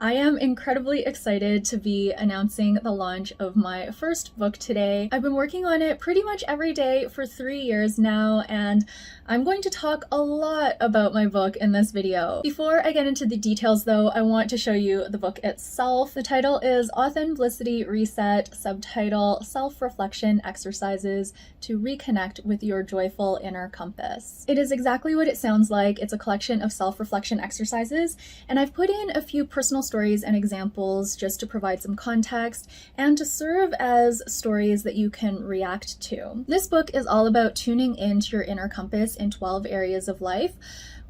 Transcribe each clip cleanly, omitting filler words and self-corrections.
I am incredibly excited to be announcing the launch of my first book today. I've been working on it pretty much every day for 3 years now, and I'm going to talk a lot about my book in this video. Before I get into the details though, I want to show you the book itself. The title is Authenblissity Reset, subtitle Self-Reflection Exercises to Reconnect with Your Joyful Inner Compass. It is exactly what it sounds like. It's a collection of self-reflection exercises, and I've put in a few personal stories and examples just to provide some context and to serve as stories that you can react to. This book is all about tuning into your inner compass in 12 areas of life,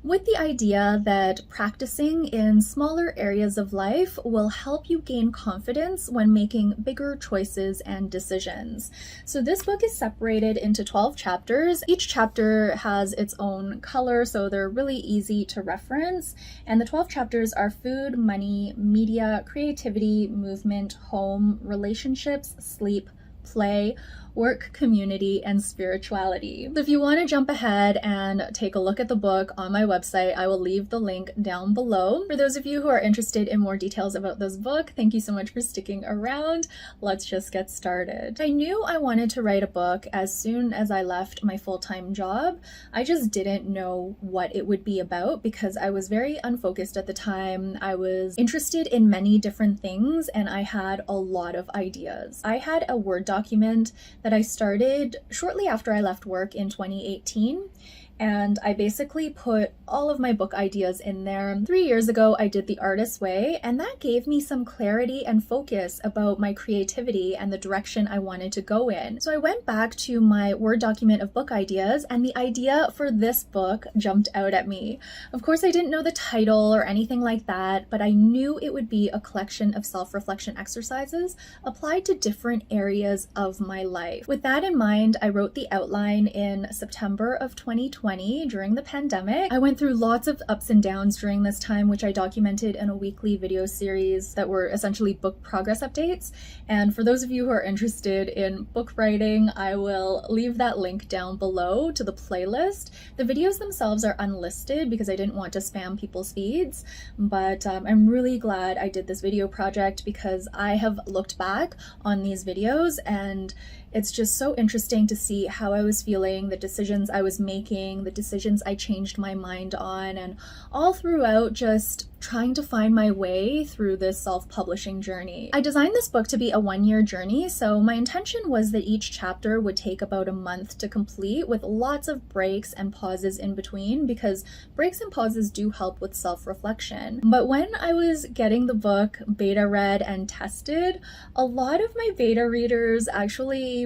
with the idea that practicing in smaller areas of life will help you gain confidence when making bigger choices and decisions. So this book is separated into 12 chapters. Each chapter has its own color, so they're really easy to reference. And the 12 chapters are food, money, media, creativity, movement, home, relationships, sleep, play, work, community, and spirituality. So if you want to jump ahead and take a look at the book on my website, I will leave the link down below. For those of you who are interested in more details about this book, thank you so much for sticking around. Let's just get started. I knew I wanted to write a book as soon as I left my full-time job. I just didn't know what it would be about because I was very unfocused at the time. I was interested in many different things and I had a lot of ideas. I had a Word document that I started shortly after I left work in 2018. And I basically put all of my book ideas in there. 3 years ago, I did The Artist's Way, and that gave me some clarity and focus about my creativity and the direction I wanted to go in. So I went back to my Word document of book ideas, and the idea for this book jumped out at me. Of course, I didn't know the title or anything like that, but I knew it would be a collection of self-reflection exercises applied to different areas of my life. With that in mind, I wrote the outline in September of 2020. During the pandemic. I went through lots of ups and downs during this time, which I documented in a weekly video series that were essentially book progress updates. And for those of you who are interested in book writing, I will leave that link down below to the playlist. The videos themselves are unlisted because I didn't want to spam people's feeds, but I'm really glad I did this video project because I have looked back on these videos and it's just so interesting to see how I was feeling, the decisions I was making, the decisions I changed my mind on, and all throughout just trying to find my way through this self-publishing journey. I designed this book to be a 1-year journey, so my intention was that each chapter would take about a month to complete with lots of breaks and pauses in between because breaks and pauses do help with self-reflection. But when I was getting the book beta read and tested, a lot of my beta readers actually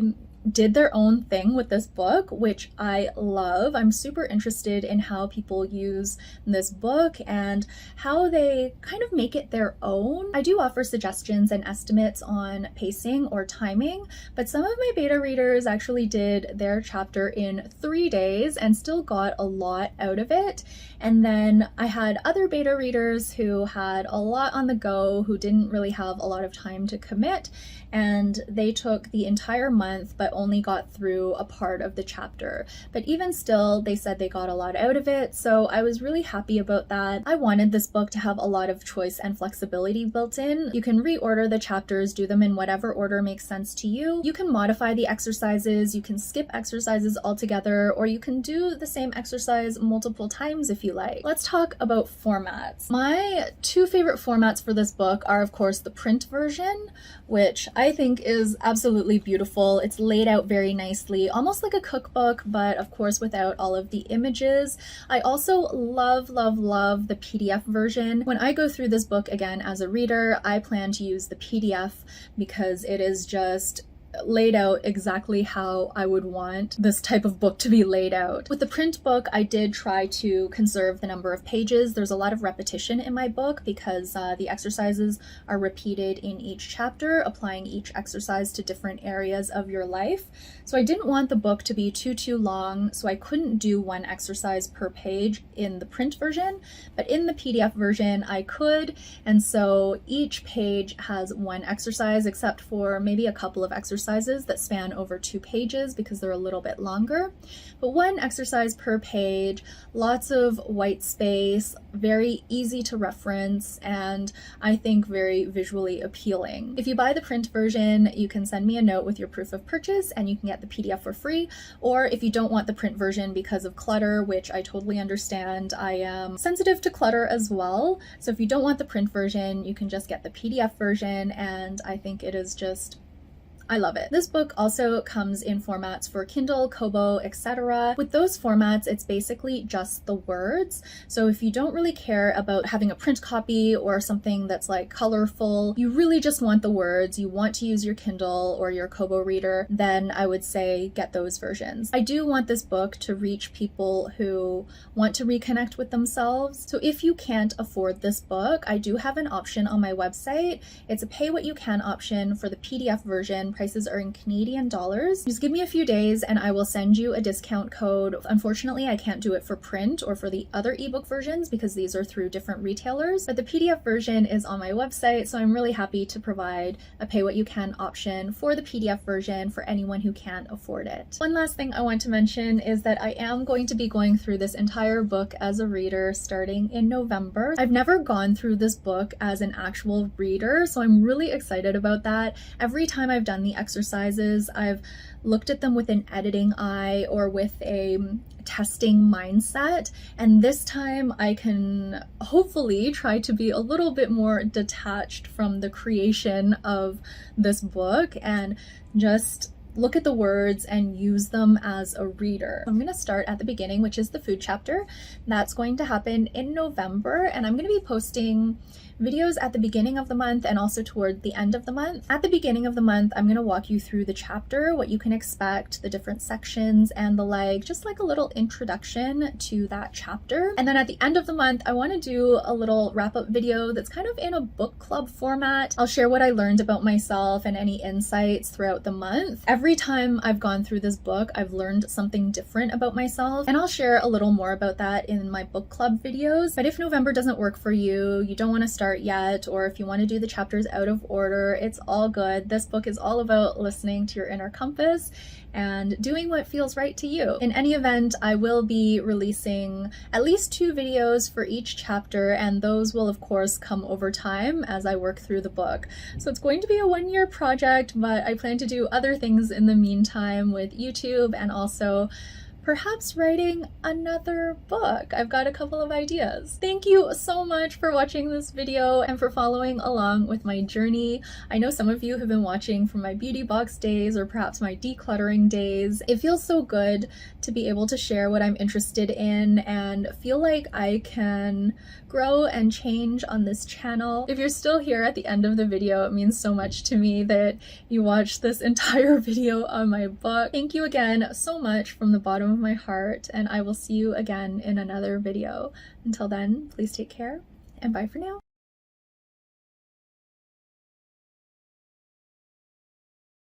did their own thing with this book, which I love. I'm super interested in how people use this book and how they kind of make it their own. I do offer suggestions and estimates on pacing or timing, but some of my beta readers actually did their chapter in 3 days and still got a lot out of it. And then I had other beta readers who had a lot on the go, who didn't really have a lot of time to commit, and they took the entire month but only got through a part of the chapter. But even still, they said they got a lot out of it, so I was really happy about that. I wanted this book to have a lot of choice and flexibility built in. You can reorder the chapters, do them in whatever order makes sense to you. You can modify the exercises, you can skip exercises altogether, or you can do the same exercise multiple times if you like. Let's talk about formats. My 2 favorite formats for this book are, of course, the print version, which I think is absolutely beautiful. It's laid out very nicely, almost like a cookbook, but of course without all of the images. I also love the PDF version. When I go through this book again as a reader, I plan to use the PDF because it is just laid out exactly how I would want this type of book to be laid out. With the print book, I did try to conserve the number of pages. There's a lot of repetition in my book because the exercises are repeated in each chapter, applying each exercise to different areas of your life. So I didn't want the book to be too long, so I couldn't do 1 exercise per page in the print version, but in the PDF version I could, and so each page has 1 exercise except for maybe a couple of exercises exercises that span over 2 pages because they're a little bit longer, but 1 exercise per page, lots of white space, very easy to reference, and I think very visually appealing. If you buy the print version, you can send me a note with your proof of purchase and you can get the PDF for free, or if you don't want the print version because of clutter, which I totally understand, I am sensitive to clutter as well, so if you don't want the print version, you can just get the PDF version, and I think it is just, I love it. This book also comes in formats for Kindle, Kobo, etc. With those formats, it's basically just the words. So if you don't really care about having a print copy or something that's like colorful, you really just want the words, you want to use your Kindle or your Kobo reader, then I would say get those versions. I do want this book to reach people who want to reconnect with themselves. So if you can't afford this book, I do have an option on my website. It's a pay what you can option for the PDF version. Prices are in Canadian dollars. Just give me a few days and I will send you a discount code. Unfortunately, I can't do it for print or for the other ebook versions because these are through different retailers, but the PDF version is on my website, so I'm really happy to provide a pay what you can option for the PDF version for anyone who can't afford it. One last thing I want to mention is that I am going to be going through this entire book as a reader starting in November. I've never gone through this book as an actual reader, so I'm really excited about that. Every time I've done the exercises, I've looked at them with an editing eye or with a testing mindset, and this time I can hopefully try to be a little bit more detached from the creation of this book and just look at the words and use them as a reader. I'm going to start at the beginning, which is the food chapter. That's going to happen in November, and I'm going to be posting videos at the beginning of the month and also toward the end of the month. At the beginning of the month, I'm going to walk you through the chapter, what you can expect, the different sections and the like, just like a little introduction to that chapter. And then at the end of the month, I want to do a little wrap-up video that's kind of in a book club format. I'll share what I learned about myself and any insights throughout the month. Every time I've gone through this book, I've learned something different about myself, and I'll share a little more about that in my book club videos. But if November doesn't work for you, you don't want to start yet, or if you want to do the chapters out of order, it's all good. This book is all about listening to your inner compass and doing what feels right to you. In any event, I will be releasing at least 2 videos for each chapter, and those will of course come over time as I work through the book. So it's going to be a 1-year project, but I plan to do other things in the meantime with YouTube and also perhaps writing another book. I've got a couple of ideas. Thank you so much for watching this video and for following along with my journey. I know some of you have been watching from my beauty box days or perhaps my decluttering days. It feels so good to be able to share what I'm interested in and feel like I can grow and change on this channel. If you're still here at the end of the video, it means so much to me that you watched this entire video on my book. Thank you again so much from the bottom of my heart, and I will see you again in another video. Until then, please take care and bye for now.